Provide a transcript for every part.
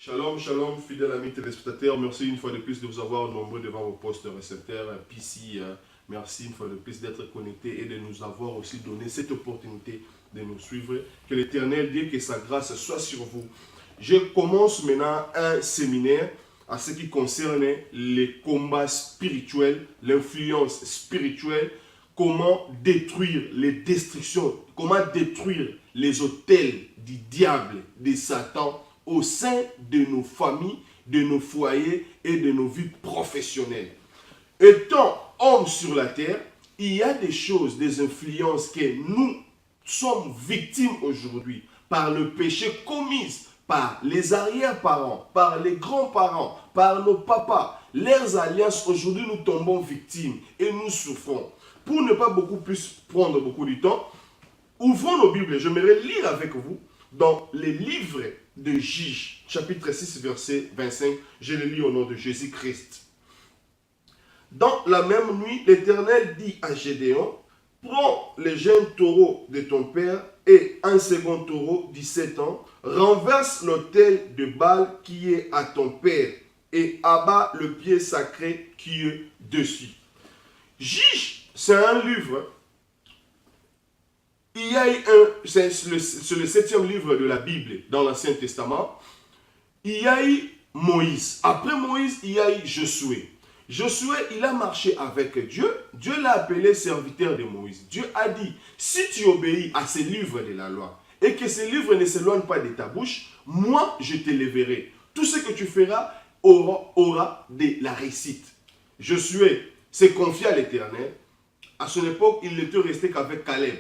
Shalom, shalom, fidèles amis téléspectateurs. Merci une fois de plus de vous avoir nombreux devant vos postes récepteurs. PC, merci une fois de plus d'être connectés et de nous avoir aussi donné cette opportunité de nous suivre. Que l'Éternel Dieu, que sa grâce soit sur vous. Je commence maintenant un séminaire à ce qui concerne les combats spirituels, l'influence spirituelle, comment détruire les destructions, comment détruire les autels du diable, de Satan, au sein de nos familles, de nos foyers et de nos vies professionnelles. Étant hommes sur la terre, il y a des choses, des influences que nous sommes victimes aujourd'hui par le péché commis par les arrière-parents, par les grands-parents, par nos papas. Leurs alliances, aujourd'hui, nous tombons victimes et nous souffrons. Pour ne pas beaucoup plus prendre beaucoup de temps, ouvrons nos Bibles. J'aimerais lire avec vous dans les livres de Juges, chapitre 6, verset 25. Je le lis au nom de Jésus-Christ. Dans la même nuit, l'Éternel dit à Gédéon, prends les jeunes taureaux de ton père et un second taureau, 17 ans, renverse l'autel de Baal qui est à ton père et abat le pied sacré qui est dessus. Juges, c'est un livre. Il y a c'est le 7e livre de la Bible dans l'Ancien Testament. Il y a eu Moïse. Après Moïse, il y a eu Josué. Josué, il a marché avec Dieu. Dieu l'a appelé serviteur de Moïse. Dieu a dit, si tu obéis à ces livres de la loi et que ces livres ne s'éloignent pas de ta bouche, moi, je t'éleverai. Tout ce que tu feras aura de la réussite. Josué s'est confié à l'Éternel. À son époque, il n'était resté qu'avec Caleb.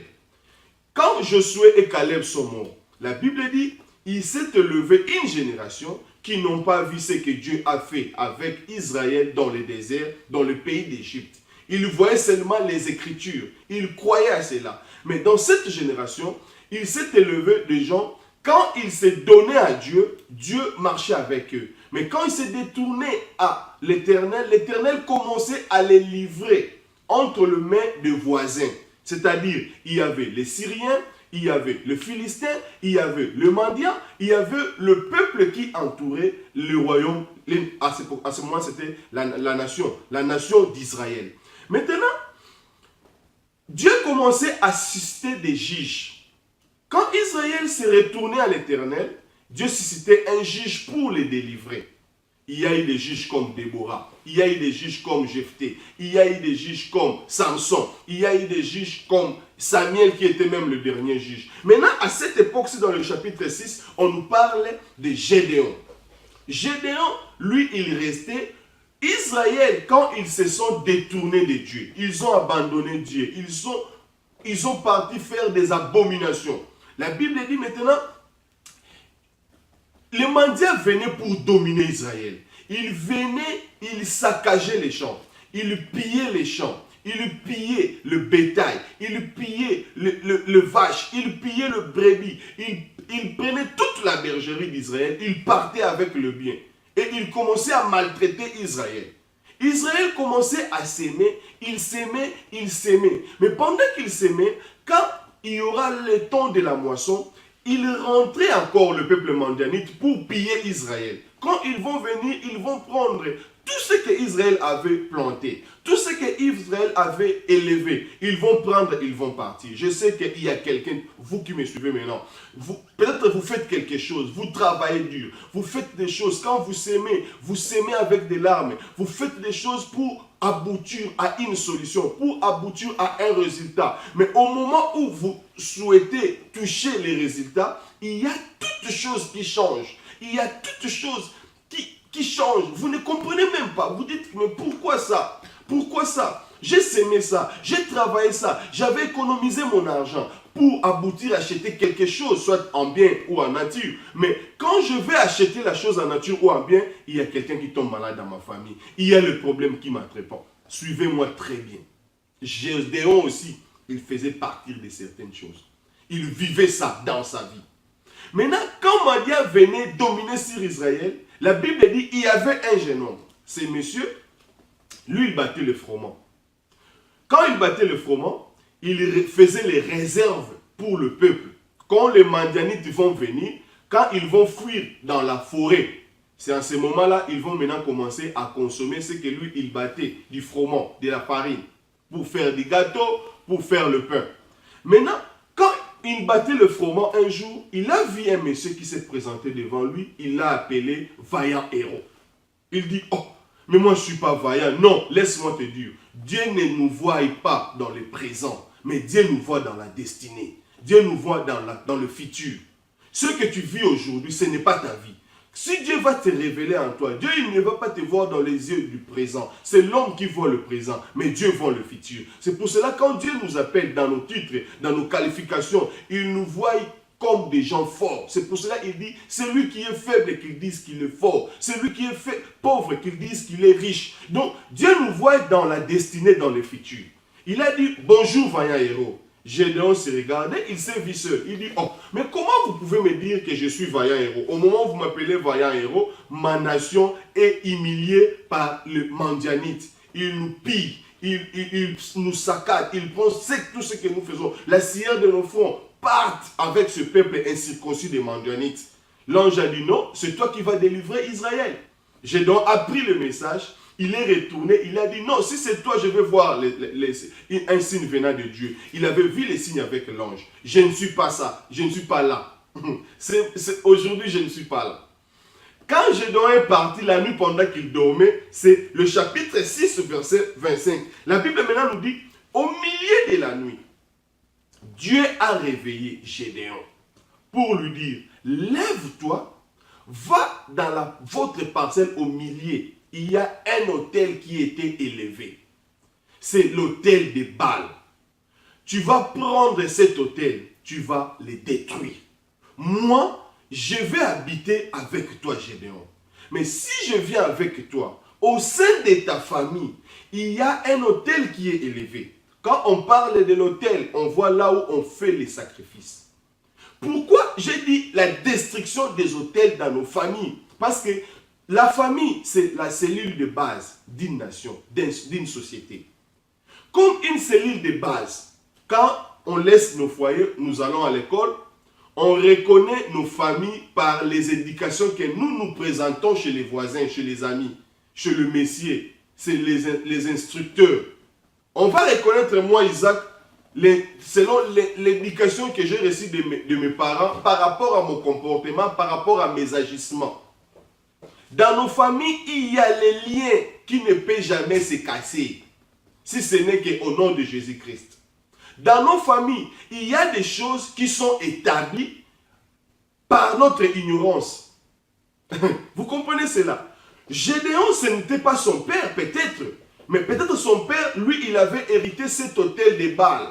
Quand Josué et Caleb sont morts, la Bible dit, il s'est élevé une génération qui n'ont pas vu ce que Dieu a fait avec Israël dans le désert, dans le pays d'Égypte. Ils voyaient seulement les Écritures. Ils croyaient à cela. Mais dans cette génération, il s'est élevé des gens, quand ils s'est donné à Dieu, Dieu marchait avec eux. Mais quand ils s'est détourné à l'Éternel, l'Éternel commençait à les livrer entre les mains de voisins. C'est-à-dire, il y avait les Syriens, il y avait le Philistin, il y avait le Mendiant, il y avait le peuple qui entourait le royaume. À ce moment, c'était la nation d'Israël. Maintenant, Dieu commençait à susciter des juges. Quand Israël s'est retourné à l'Éternel, Dieu suscitait un juge pour les délivrer. Il y a eu des juges comme Déborah, il y a eu des juges comme Jephthé, il y a eu des juges comme Samson, il y a eu des juges comme Samuel qui était même le dernier juge. Maintenant, à cette époque-ci, dans le chapitre 6, on nous parle de Gédéon. Gédéon, lui, il restait. Israël, quand ils se sont détournés de Dieu, ils ont abandonné Dieu, ils ont parti faire des abominations. La Bible dit maintenant, les mendiants venaient pour dominer Israël. Ils venaient, ils saccageaient les champs. Ils pillaient les champs. Ils pillaient le bétail. Ils pillaient le vache. Ils pillaient le brebis. Ils prenaient toute la bergerie d'Israël. Ils partaient avec le bien. Et ils commençaient à maltraiter Israël. Israël commençait à s'aimer. Il s'aimait, il s'aimait. Mais pendant qu'il s'aimait, quand il y aura le temps de la moisson, ils rentraient encore, le peuple mandianite, pour piller Israël. Quand ils vont venir, ils vont prendre tout ce que Israël avait planté, tout ce que Israël avait élevé. Ils vont prendre, ils vont partir. Je sais qu'il y a quelqu'un, vous qui me suivez maintenant, peut-être vous faites quelque chose, vous travaillez dur, vous faites des choses. Quand vous s'aimez avec des larmes, vous faites des choses pour aboutir à une solution, pour aboutir à un résultat. Mais au moment où vous souhaitez toucher les résultats, il y a toutes choses qui changent. Il y a toutes choses qui changent. Vous ne comprenez même pas. Vous dites, mais pourquoi ça? Pourquoi ça? J'ai sémé ça, j'ai travaillé ça, j'avais économisé mon argent pour aboutir à acheter quelque chose, soit en bien ou en nature. Mais quand je vais acheter la chose en nature ou en bien, il y a quelqu'un qui tombe malade dans ma famille. Il y a le problème qui m'attrépond. Suivez-moi très bien. Gédéon aussi, il faisait partie de certaines choses. Il vivait ça dans sa vie. Maintenant, quand Mandia venait dominer sur Israël, la Bible dit qu'il y avait un jeune homme. C'est monsieur, lui il battait le froment. Quand il battait le froment, il faisait les réserves pour le peuple. Quand les Mandianites vont venir, quand ils vont fuir dans la forêt C'est à ce moment-là, ils vont maintenant commencer à consommer ce que lui, il battait, du froment, de la farine, pour faire des gâteaux, pour faire le pain. Maintenant, quand il battait le froment un jour, il a vu un monsieur qui s'est présenté devant lui, il l'a appelé vaillant héros. Il dit, oh, mais moi je ne suis pas vaillant. Non, laisse-moi te dire, Dieu ne nous voit pas dans le présent, mais Dieu nous voit dans la destinée. Dieu nous voit dans le futur. Ce que tu vis aujourd'hui, ce n'est pas ta vie. Si Dieu va te révéler en toi, Dieu il ne va pas te voir dans les yeux du présent. C'est l'homme qui voit le présent, mais Dieu voit le futur. C'est pour cela quand Dieu nous appelle dans nos titres, dans nos qualifications, il nous voit comme des gens forts. C'est pour cela qu'il dit, c'est lui qui est faible qu'il dise qu'il est fort. C'est lui qui est pauvre qu'il dise qu'il est riche. Donc Dieu nous voit dans la destinée, dans le futur. Il a dit, bonjour vaillant héros. Gédéon se regardait, il s'est vu seul. Il dit, oh, mais comment vous pouvez me dire que je suis vaillant héros? Au moment où vous m'appelez vaillant héros, ma nation est humiliée par le Mandianite. Il nous pille, il nous saccade, il prend tout ce que nous faisons. La cire de nos fronts partent avec ce peuple incirconcis des Mandianites. L'ange a dit, non, c'est toi qui vas délivrer Israël. Gédéon a pris le message. Il est retourné, il a dit non, si c'est toi, je vais voir un signe venant de Dieu. Il avait vu les signes avec l'ange. Je ne suis pas ça, je ne suis pas là. Aujourd'hui, je ne suis pas là. Quand Gédéon est parti la nuit pendant qu'il dormait, c'est le chapitre 6, verset 25. La Bible maintenant nous dit, au milieu de la nuit, Dieu a réveillé Gédéon pour lui dire, lève-toi, va dans votre parcelle au milieu. Il y a un autel qui était élevé. C'est l'autel de Baal. Tu vas prendre cet autel, tu vas le détruire. Moi, je vais habiter avec toi, Gédéon. Mais si je viens avec toi, au sein de ta famille, il y a un autel qui est élevé. Quand on parle de l'autel, on voit là où on fait les sacrifices. Pourquoi j'ai dit la destruction des autels dans nos familles? Parce que la famille, c'est la cellule de base d'une nation, d'une société. Comme une cellule de base, quand on laisse nos foyers, nous allons à l'école, on reconnaît nos familles par les indications que nous présentons chez les voisins, chez les amis, chez le messier, c'est les instructeurs. On va reconnaître moi, Isaac, selon l'éducation que j'ai reçue de mes parents par rapport à mon comportement, par rapport à mes agissements. Dans nos familles, il y a les liens qui ne peuvent jamais se casser, si ce n'est qu'au nom de Jésus-Christ. Dans nos familles, il y a des choses qui sont établies par notre ignorance. Vous comprenez cela? Gédéon, ce n'était pas son père, peut-être. Mais peut-être son père, lui, il avait hérité cet autel de Baal.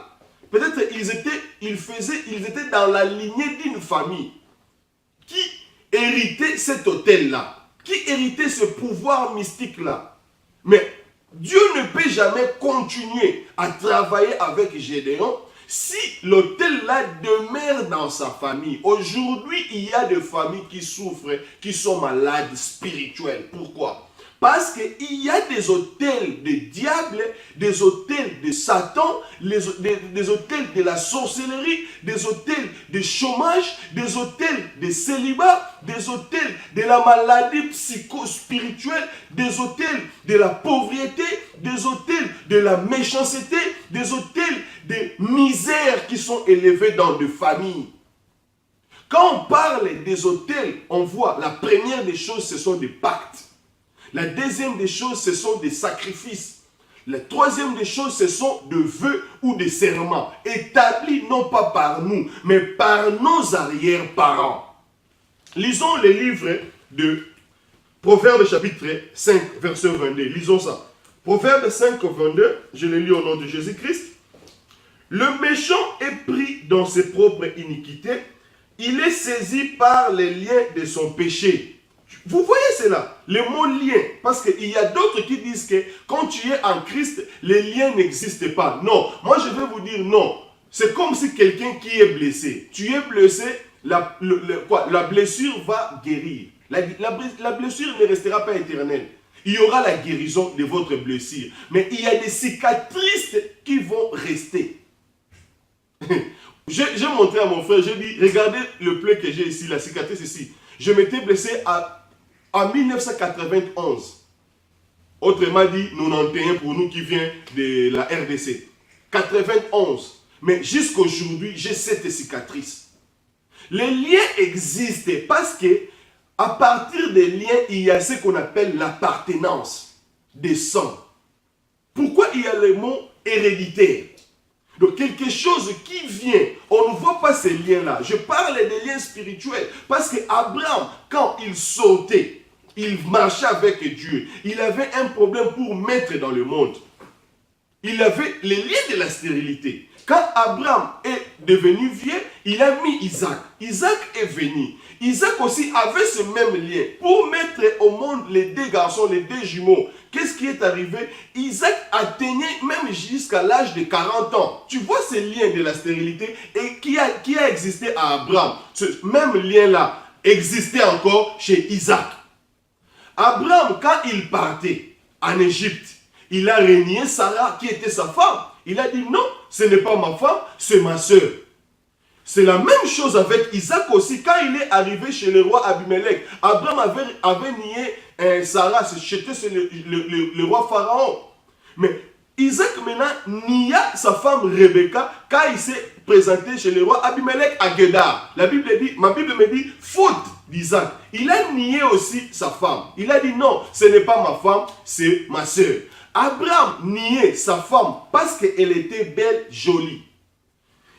Peut-être ils étaient dans la lignée d'une famille qui héritait cet autel-là, qui héritait ce pouvoir mystique-là. Mais Dieu ne peut jamais continuer à travailler avec Gédéon si l'autel-là demeure dans sa famille. Aujourd'hui, il y a des familles qui souffrent, qui sont malades spirituelles. Pourquoi? Parce qu'il y a des autels de diable, des autels de Satan, des autels de la sorcellerie, des autels de chômage, des autels de célibat, des autels de la maladie psycho-spirituelle, des autels de la pauvreté, des autels de la méchanceté, des autels de misère qui sont élevés dans des familles. Quand on parle des autels, on voit la première des choses, ce sont des pactes. La deuxième des choses, ce sont des sacrifices. La troisième des choses, ce sont des vœux ou des serments, établis non pas par nous, mais par nos arrière-parents. Lisons le livre de Proverbes chapitre 5, verset 22. Lisons ça. Proverbes 5, 22, je le lis au nom de Jésus-Christ. Le méchant est pris dans ses propres iniquités, il est saisi par les liens de son péché. Vous voyez cela, le mot lien, parce qu'il y a d'autres qui disent que quand tu es en Christ, les liens n'existent pas. Non, moi je vais vous dire non. C'est comme si quelqu'un qui est blessé. Tu es blessé, la blessure va guérir. La blessure ne restera pas éternelle. Il y aura la guérison de votre blessure. Mais il y a des cicatrices qui vont rester. J'ai montré à mon frère, j'ai dit, regardez le pli que j'ai ici, la cicatrice ici. Je m'étais blessé en 1991. Autrement dit, 91 pour nous qui vient de la RDC. 91. Mais jusqu'aujourd'hui, j'ai cette cicatrice. Les liens existent parce que à partir des liens, il y a ce qu'on appelle l'appartenance des sangs. Pourquoi il y a le mot héréditaire? Donc quelque chose qui vient, on ne voit pas ces liens-là. Je parle des liens spirituels parce que Abraham, quand il sautait, il marchait avec Dieu. Il avait un problème pour mettre dans le monde. Il avait les liens de la stérilité. Quand Abraham est devenu vieux, il a mis Isaac. Isaac est venu. Isaac aussi avait ce même lien. Pour mettre au monde les deux garçons, les deux jumeaux, qu'est-ce qui est arrivé? Isaac atteignait même jusqu'à l'âge de 40 ans. Tu vois ce lien de la stérilité et qui a existé à Abraham. Ce même lien-là existait encore chez Isaac. Abraham, quand il partait en Égypte, il a renié Sarah qui était sa femme. Il a dit non, ce n'est pas ma femme, c'est ma soeur. C'est la même chose avec Isaac aussi. Quand il est arrivé chez le roi Abimelech, Abraham avait nié Sarah, c'était le roi Pharaon. Mais Isaac maintenant nia sa femme Rebecca quand il s'est présenté chez le roi Abimelech à Guédar. Ma Bible me dit faute d'Isaac. Il a nié aussi sa femme. Il a dit non, ce n'est pas ma femme, c'est ma soeur. Abraham niait sa femme parce qu'elle était belle, jolie.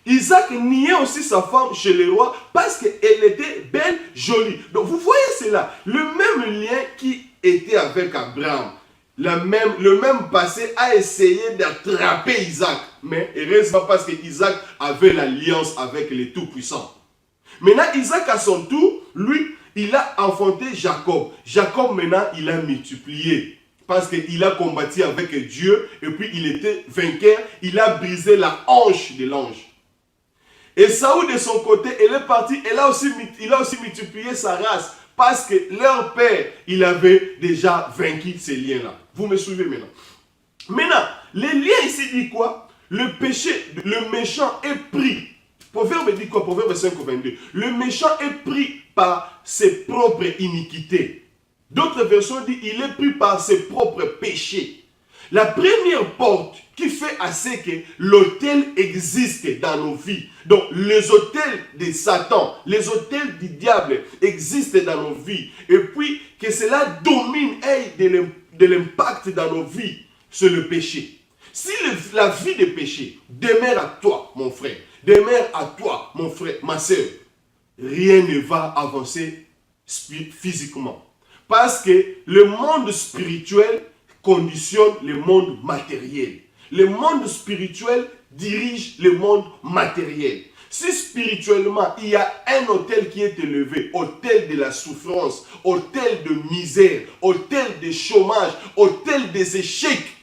Isaac niait aussi sa femme chez le roi parce qu'elle était belle, jolie. Donc vous voyez cela, le même lien qui était avec Abraham, le même passé a essayé d'attraper Isaac. Mais heureusement parce que Isaac avait l'alliance avec le Tout-Puissant. Maintenant Isaac à son tour, lui, il a enfanté Jacob. Jacob maintenant, il a multiplié. Parce qu'il a combattu avec Dieu et puis il était vainqueur. Il a brisé la hanche de l'ange. Et Saoul de son côté, elle est partie, il a aussi multiplié sa race. Parce que leur père, il avait déjà vaincu ces liens-là. Vous me suivez maintenant? Maintenant, les liens ici dit quoi? Le péché, le méchant est pris. Proverbe dit quoi? Proverbe 5:22. Le méchant est pris par ses propres iniquités. D'autres versions disent il est pris par ses propres péchés. La première porte qui fait assez que l'autel existe dans nos vies. Donc les autels de Satan, les autels du diable existent dans nos vies. Et puis que cela domine de l'impact dans nos vies, c'est le péché. Si la vie de péché demeure à toi, mon frère, demeure à toi, mon frère, ma soeur, rien ne va avancer physiquement. Parce que le monde spirituel conditionne le monde matériel. Le monde spirituel dirige le monde matériel. Si spirituellement, il y a un autel qui est élevé, autel de la souffrance, autel de misère, autel de chômage, autel des échecs,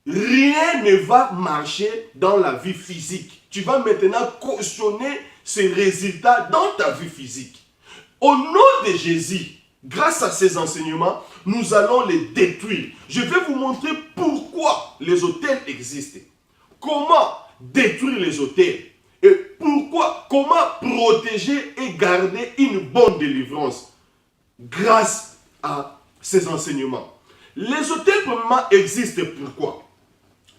rien ne va marcher dans la vie physique. Tu vas maintenant cautionner ces résultats dans ta vie physique. Au nom de Jésus, grâce à ces enseignements, nous allons les détruire. Je vais vous montrer pourquoi les autels existent. Comment détruire les autels. Et comment protéger et garder une bonne délivrance. Grâce à ces enseignements. Les autels, premièrement, existent pourquoi?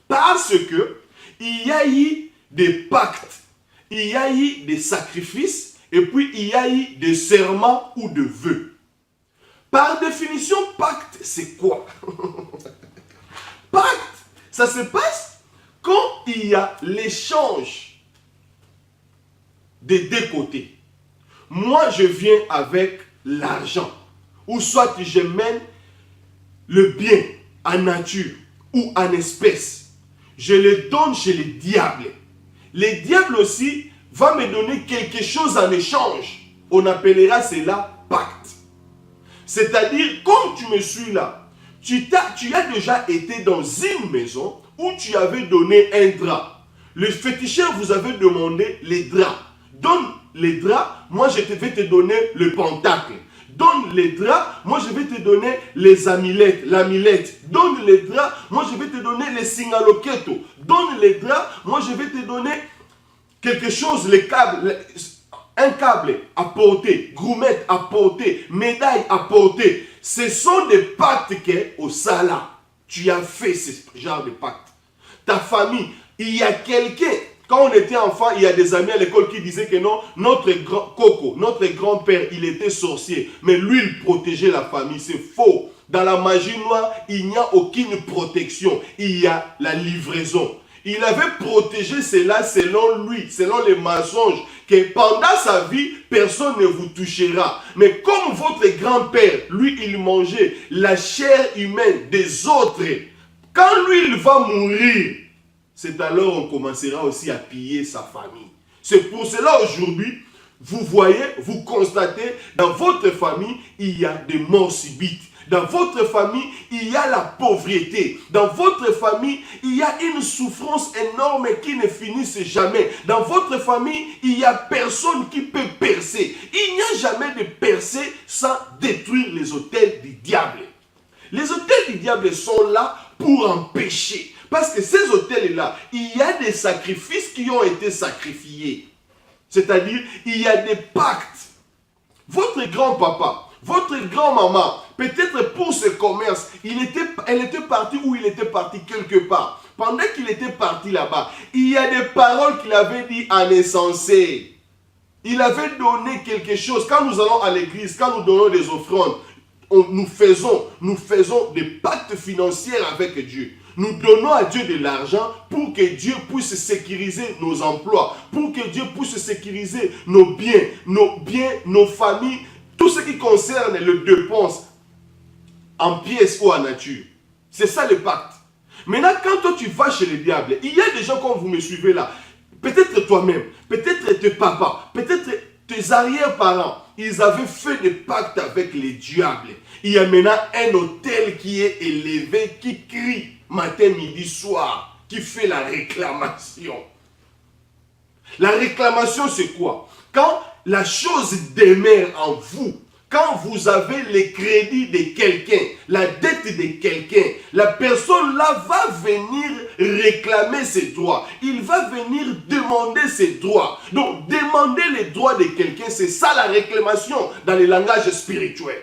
Parce que il y a eu des pactes, il y a eu des sacrifices, et puis il y a eu des serments ou des vœux. Par définition, pacte, c'est quoi? Pacte, ça se passe quand il y a l'échange des deux côtés. Moi, je viens avec l'argent, ou soit je mène le bien en nature ou en espèce. Je le donne chez les diables. Les diables aussi vont me donner quelque chose en échange. On appellera cela pacte. C'est-à-dire, comme tu me suis là, tu as déjà été dans une maison où tu avais donné un drap. Le féticheur vous avait demandé les draps. Donne les draps, moi je vais te donner le pentacle. Donne les draps, moi je vais te donner les amulettes, l'amulette. Donne les draps, moi je vais te donner les singaloketo. Donne les draps, moi je vais te donner quelque chose, les câbles, un câble à porter, gourmette à porter, médaille à porter. Ce sont des pactes que, au Sala, tu as fait ce genre de pacte. Ta famille, il y a quelqu'un, quand on était enfant, il y a des amis à l'école qui disaient que non, notre grand-père, il était sorcier, mais lui, il protégeait la famille. C'est faux. Dans la magie noire, il n'y a aucune protection. Il y a la livraison. Il avait protégé cela selon lui, selon les mensonges, que pendant sa vie, personne ne vous touchera. Mais comme votre grand-père, lui, il mangeait la chair humaine des autres, quand lui, il va mourir, c'est alors on commencera aussi à piller sa famille. C'est pour cela aujourd'hui, vous voyez, vous constatez, dans votre famille, il y a des morts subites. Dans votre famille, il y a la pauvreté. Dans votre famille, il y a une souffrance énorme qui ne finisse jamais. Dans votre famille, il n'y a personne qui peut percer. Il n'y a jamais de percer sans détruire les autels du diable. Les autels du diable sont là pour empêcher. Parce que ces autels-là, il y a des sacrifices qui ont été sacrifiés. C'est-à-dire, il y a des pactes. Votre grand-papa, votre grand-maman, peut-être pour ce commerce, elle était partie ou il était parti quelque part. Pendant qu'il était parti là-bas, il y a des paroles qu'il avait dit en insensé. Il avait donné quelque chose. Quand nous allons à l'église, quand nous donnons des offrandes, nous faisons des pactes financiers avec Dieu. Nous donnons à Dieu de l'argent pour que Dieu puisse sécuriser nos emplois, pour que Dieu puisse sécuriser nos biens, nos familles, tout ce qui concerne le dépense en pièces ou en nature. C'est ça le pacte. Maintenant, quand toi tu vas chez le diable, il y a des gens comme vous me suivez là, peut-être toi-même, peut-être tes papas, peut-être tes arrière-parents, ils avaient fait des pactes avec les diables. Il y a maintenant un autel qui est élevé, qui crie matin, midi, soir, qui fait la réclamation. La réclamation, c'est quoi? Quand la chose demeure en vous, quand vous avez les crédits de quelqu'un, la dette de quelqu'un, la personne là va venir réclamer ses droits. Il va venir demander ses droits. Donc, demander les droits de quelqu'un, c'est ça la réclamation dans le langage spirituel.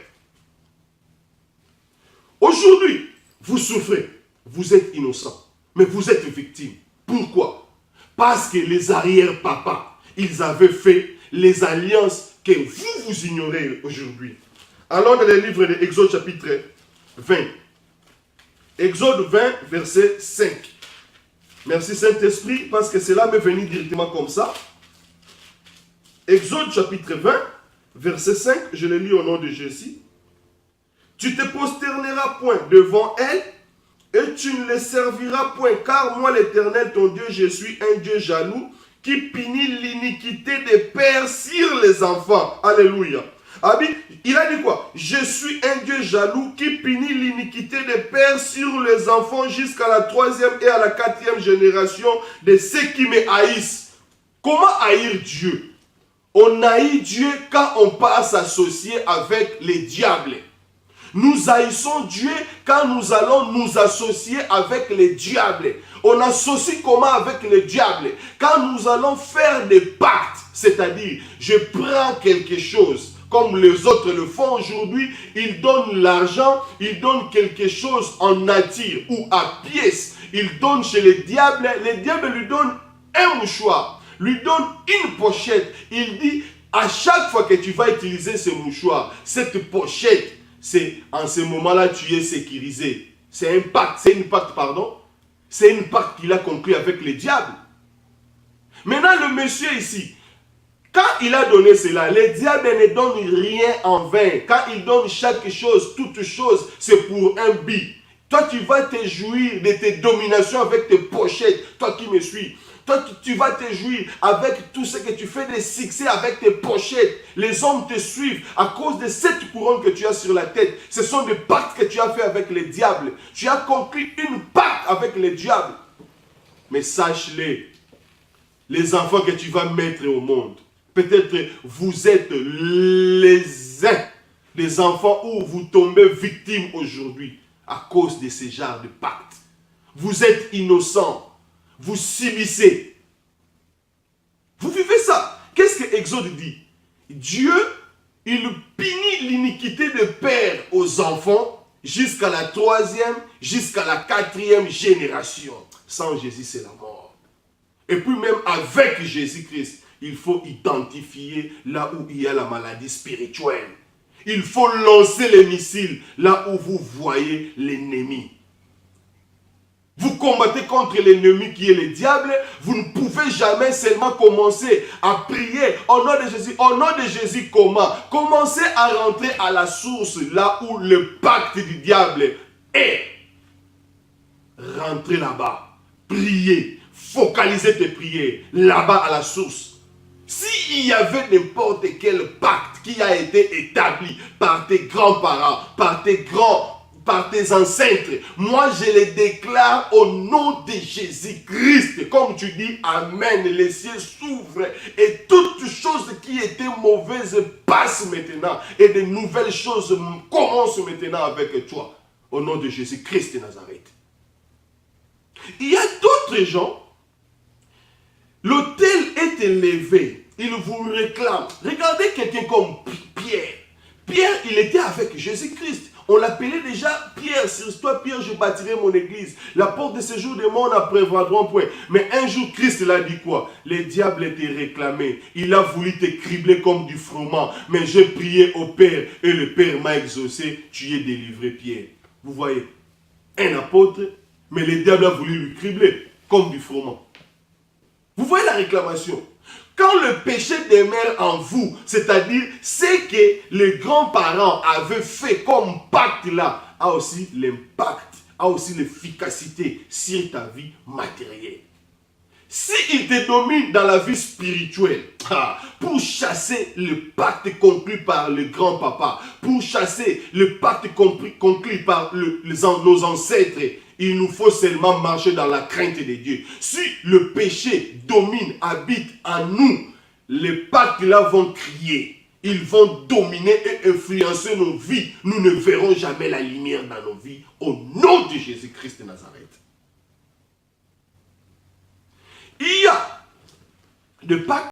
Aujourd'hui, vous souffrez, vous êtes innocent, mais vous êtes victime. Pourquoi? Parce que les arrière-papas, ils avaient fait les alliances que vous ignorez aujourd'hui. Allons dans le livre de Exode chapitre 20. Exode 20, verset 5. Merci Saint-Esprit, parce que cela m'est venu directement comme ça. Exode chapitre 20, verset 5, je le lis au nom de Jésus. Tu te prosterneras point devant elle, et tu ne les serviras point, car moi l'Éternel, ton Dieu, je suis un Dieu jaloux, qui punit l'iniquité des pères sur les enfants. Alléluia. Il a dit quoi? Je suis un Dieu jaloux qui punit l'iniquité des pères sur les enfants jusqu'à la 3e et à la 4e génération de ceux qui me haïssent. Comment haïr Dieu? On haït Dieu quand on part s'associer avec les diables. Nous haïssons Dieu quand nous allons nous associer avec les diables. On associe comment avec les diables? Quand nous allons faire des pactes, c'est-à-dire je prends quelque chose, comme les autres le font aujourd'hui, ils donnent l'argent, ils donnent quelque chose en nature ou à pièces. Ils donnent chez les diables lui donnent un mouchoir, lui donnent une pochette. Il dit, à chaque fois que tu vas utiliser ce mouchoir, cette pochette, c'est en ce moment-là tu es sécurisé. C'est une pacte qu'il a conclu avec les diables. Maintenant le monsieur ici, quand il a donné cela, les diables ne donnent rien en vain. Quand il donne chaque chose, toute chose, c'est pour un but. Toi tu vas te jouir de tes dominations avec tes pochettes, toi qui me suis. Toi, tu vas te jouir avec tout ce que tu fais de succès avec tes pochettes. Les hommes te suivent à cause de cette couronne que tu as sur la tête. Ce sont des pactes que tu as fait avec les diables. Tu as conclu une pacte avec les diables. Mais sache-le, les enfants que tu vas mettre au monde, peut-être vous êtes les uns des enfants où vous tombez victime aujourd'hui à cause de ce genre de pacte. Vous êtes innocents. Vous subissez. Vous vivez ça. Qu'est-ce que Exode dit? Dieu il punit l'iniquité de père aux enfants jusqu'à la 3e, jusqu'à la 4e génération. Sans Jésus, c'est la mort. Et puis même avec Jésus-Christ, il faut identifier là où il y a la maladie spirituelle. Il faut lancer les missiles là où vous voyez l'ennemi. Vous combattez contre l'ennemi qui est le diable. Vous ne pouvez jamais seulement commencer à prier au nom de Jésus. Au nom de Jésus, comment? Commencez à rentrer à la source, là où le pacte du diable est. Rentrez là-bas. Priez. Focalisez tes prières là-bas à la source. S'il y avait n'importe quel pacte qui a été établi par tes grands-parents, par tes ancêtres, moi je les déclare au nom de Jésus-Christ. Comme tu dis, Amen, les cieux s'ouvrent et toutes choses qui étaient mauvaises passent maintenant et de nouvelles choses commencent maintenant avec toi. Au nom de Jésus-Christ de Nazareth. Il y a d'autres gens, l'autel est élevé, il vous réclame. Regardez quelqu'un comme Pierre. Pierre, il était avec Jésus-Christ. On l'appelait déjà Pierre. Sur toi, Pierre, je bâtirai mon église. La porte de séjour des morts n'apprévoiront point. Mais un jour, Christ l'a dit quoi? Les diables t'ont réclamé. Il a voulu te cribler comme du froment. Mais j'ai prié au Père et le Père m'a exaucé. Tu es délivré, Pierre. Vous voyez, un apôtre, mais le diable a voulu lui cribler comme du froment. Vous voyez la réclamation? Quand le péché demeure en vous, c'est-à-dire ce que les grands-parents avaient fait comme pacte là, a aussi l'impact, a aussi l'efficacité sur ta vie matérielle. S'il te domine dans la vie spirituelle, pour chasser le pacte conclu par le grand-papa, pour chasser le pacte conclu par nos ancêtres, il nous faut seulement marcher dans la crainte de Dieu. Si le péché domine, habite en nous, les pactes-là vont crier. Ils vont dominer et influencer nos vies. Nous ne verrons jamais la lumière dans nos vies. Au nom de Jésus-Christ de Nazareth. Il y a de pactes